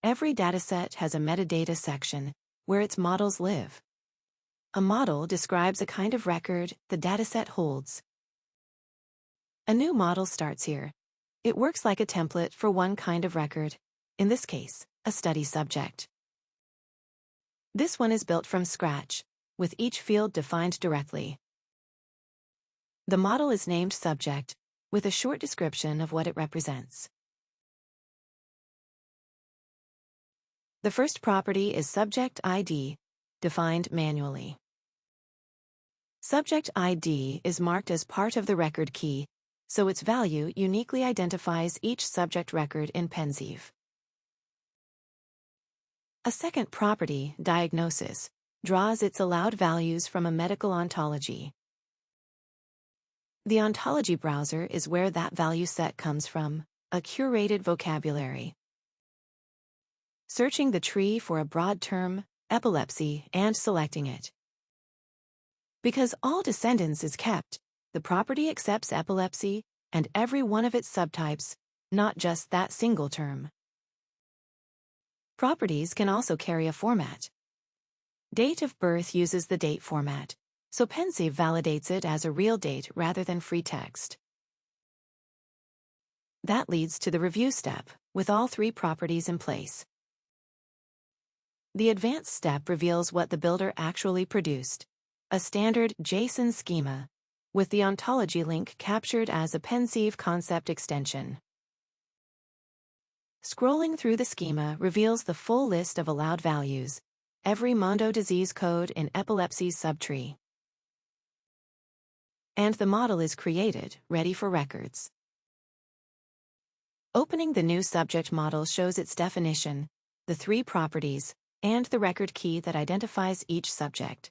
Every dataset has a metadata section where its models live. A model describes a kind of record the dataset holds. A new model starts here. It works like a template for one kind of record, in this case, a study subject. This one is built from scratch, with each field defined directly. The model is named subject, with a short description of what it represents. The first property is subject ID, defined manually. Subject ID is marked as part of the record key, so its value uniquely identifies each subject record in Pennsieve. A second property, diagnosis, draws its allowed values from a medical ontology. The ontology browser is where that value set comes from, a curated vocabulary. Searching the tree for a broad term, epilepsy, and selecting it. Because all descendants is kept, the property accepts epilepsy and every one of its subtypes, not just that single term. Properties can also carry a format. Date of birth uses the date format, so Pennsieve validates it as a real date rather than free text. That leads to the review step, with all three properties in place. The advanced step reveals what the builder actually produced, a standard JSON schema, with the ontology link captured as a Pennsieve concept extension. Scrolling through the schema reveals the full list of allowed values, every mondo disease code in epilepsy's subtree. And the model is created, ready for records. Opening the new subject model shows its definition, the three properties, and the record key that identifies each subject.